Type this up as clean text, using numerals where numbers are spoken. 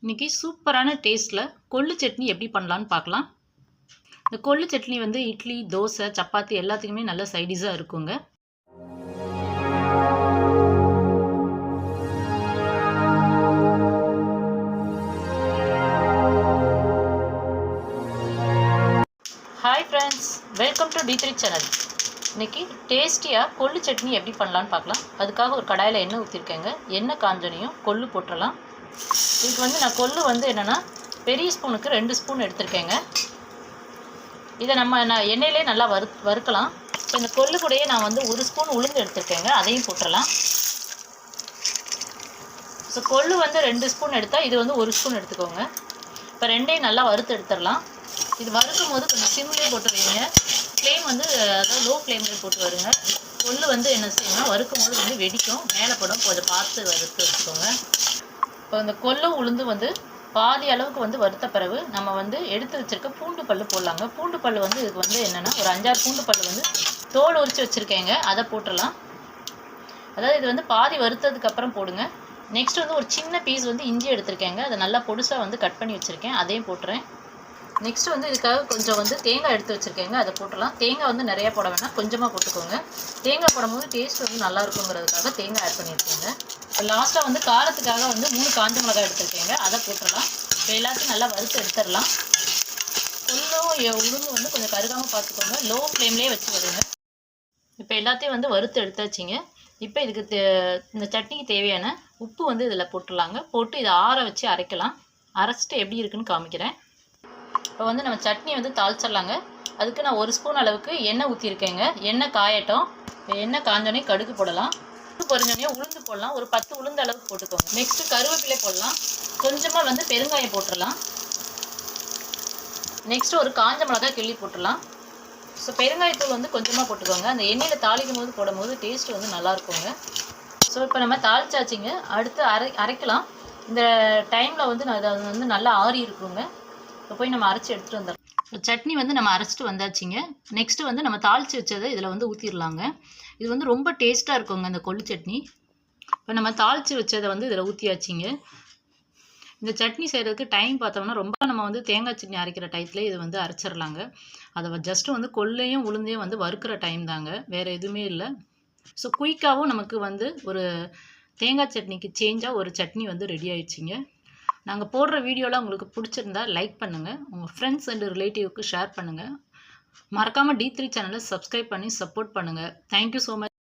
இன்றைக்கி சூப்பரான டேஸ்ட்டில் கொள்ளு சட்னி எப்படி பண்ணலான்னு பார்க்கலாம். இந்த கொள்ளு சட்னி வந்து இட்லி, தோசை, சப்பாத்தி எல்லாத்துக்குமே நல்ல சைடிஷாக இருக்குங்க. Hi friends, welcome to D3 channel. இன்றைக்கி டேஸ்டியாக கொள்ளு சட்னி எப்படி பண்ணலான்னு பார்க்கலாம். அதுக்காக ஒரு கடாயில் எண்ணெய் ஊற்றிருக்கேங்க. எண்ணெய் காஞ்சனையும் கொள்ளு போட்டுடலாம். இதுக்கு வந்து நான் கொள்ளு வந்து என்னென்னா பெரிய ஸ்பூனுக்கு 2 ஸ்பூன் எடுத்திருக்கேங்க. இதை நான் எண்ணெயிலே நல்லா வறுக்கலாம். இப்போ இந்த கொள்ளு கூடயே நான் வந்து 1 ஸ்பூன் உளுந்து எடுத்திருக்கேங்க, அதையும் போட்டுடலாம். ஸோ கொள்ளு வந்து 2 ஸ்பூன் எடுத்தால் இது வந்து 1 ஸ்பூன் எடுத்துக்கோங்க. இப்போ ரெண்டையும் நல்லா வறுத்து எடுத்துடலாம். இது வறுக்கும் போது கொஞ்சம் சிம்லேயே போட்டுருவீங்க. ஃப்ளேம் வந்து அதாவது லோ ஃப்ளேம்லேயே போட்டு வருங்க. கொள்ளு வந்து என்ன செய்யணும்னா வறுக்கும் போது வந்து வெடிக்கும், மேலே படம் கொஞ்சம் பார்த்து வறுத்து வச்சுக்கோங்க. இப்போ இந்த கொள்ளு உளுந்து வந்து பாதி அளவுக்கு வந்து வறுத்த பிறகு நம்ம வந்து எடுத்து வச்சுருக்க பூண்டு பல் போடலாங்க. பூண்டு பல் வந்து இதுக்கு வந்து என்னென்னா ஒரு 5-6 பூண்டு பல் வந்து தோல் உரித்து வச்சுருக்கேங்க, அதை போட்டுடலாம். அதாவது இது வந்து பாதி வறுத்ததுக்கப்புறம் போடுங்க. நெக்ஸ்ட் வந்து ஒரு சின்ன பீஸ் வந்து இஞ்சி எடுத்திருக்கேங்க, அதை நல்லா பொடுசாக வந்து கட் பண்ணி வச்சுருக்கேன், அதையும் போட்டுறேன். நெக்ஸ்ட் வந்து இதுக்காக கொஞ்சம் வந்து தேங்காய் எடுத்து வச்சுருக்கேங்க, அதை போட்டுடலாம். தேங்காய் வந்து நிறையா போட வேணாம், கொஞ்சமாக போட்டுக்கோங்க. தேங்காய் போடும்போது டேஸ்ட் வந்து நல்லா இருக்குங்கிறதுக்காக தேங்காய் ஆட் பண்ணியிருக்கேங்க. இப்போ லாஸ்ட்டாக வந்து காரத்துக்காக வந்து 3 காஞ்ச மிளகாய் எடுத்துருக்கேங்க, அதை போட்டுடலாம். இப்போ எல்லாத்தையும் நல்லா வறுத்து எடுத்துடலாம். கொள்ளும் உளுந்து வந்து கொஞ்சம் கருகாமல் பார்த்துக்கோங்க, லோ ஃப்ளேம்லேயே வச்சு வருங்க. இப்போ எல்லாத்தையும் வந்து வறுத்து எடுத்தாச்சிங்க. இப்போ இதுக்கு இந்த சட்னிக்கு தேவையான உப்பு வந்து இதில் போட்டுடலாங்க. போட்டு இதை ஆற வச்சு அரைக்கலாம். அரைச்சிட்டு எப்படி இருக்குன்னு காமிக்கிறேன். இப்போ வந்து நம்ம சட்னி வந்து தாளிச்சிடலாங்க. அதுக்கு நான் 1 ஸ்பூன் அளவுக்கு எண்ணெய் ஊற்றிருக்கேங்க. எண்ணெய் காயட்டும். எண்ணெய் காஞ்சோடனே கடுகு போடலாம். பொரிஞ்சோடனே உளுந்து போடலாம். ஒரு 10 உளுந்து அளவுக்கு போட்டுக்கோங்க. நெக்ஸ்ட்டு கருவேப்பிலை போடலாம். கொஞ்சமாக வந்து பெருங்காயம் போட்டுடலாம். நெக்ஸ்ட்டு ஒரு காஞ்ச மிளகாய் கிள்ளி போட்டுடலாம். ஸோ பெருங்காயத்தூள் வந்து கொஞ்சமாக போட்டுக்கோங்க. அந்த எண்ணெயில் தாளிக்கும் போது போடும்போது டேஸ்ட் வந்து நல்லாயிருக்குங்க. ஸோ இப்போ நம்ம தாளிச்சாச்சிங்க. அடுத்து அரைக்கலாம். இந்த டைமில் வந்து நான் அதை வந்து நல்லா ஆறி இருக்குங்க. இப்போ போய் நம்ம அரைச்சி எடுத்துகிட்டு வந்துடலாம். சட்னி வந்து நம்ம அரைச்சிட்டு வந்தாச்சுங்க. நெக்ஸ்ட்டு வந்து நம்ம தாளித்து வச்சதை இதில் வந்து ஊற்றிடலாங்க. இது வந்து ரொம்ப டேஸ்ட்டாக இருக்குங்க இந்த கொள்ளு சட்னி. இப்போ நம்ம தாளித்து வச்சதை வந்து இதில் ஊற்றியாச்சிங்க. இந்த சட்னி செய்கிறதுக்கு டைம் பார்த்தோம்னா ரொம்ப நம்ம வந்து தேங்காய் சட்னி அரைக்கிற டயத்துலேயே இது வந்து அரைச்சிடலாங்க. அதை ஜஸ்ட்டு வந்து கொள்ளையும் உளுந்தையும் வந்து வறுக்கிற டைம் தாங்க, வேறு எதுவுமே இல்லை. ஸோ குயிக்காகவும் நமக்கு வந்து ஒரு தேங்காய் சட்னிக்கு சேஞ்சாக ஒரு சட்னி வந்து ரெடி ஆயிடுச்சிங்க. நாங்கள் போடுற வீடியோலாம் உங்களுக்கு பிடிச்சிருந்தா லைக் பண்ணுங்கள், உங்கள் ஃப்ரெண்ட்ஸ் அண்ட் ரிலேட்டிவ்க்கு ஷேர் பண்ணுங்கள். மறக்காமல் D3 சேனலை சப்ஸ்கிரைப் பண்ணி சப்போர்ட் பண்ணுங்கள். Thank you so much.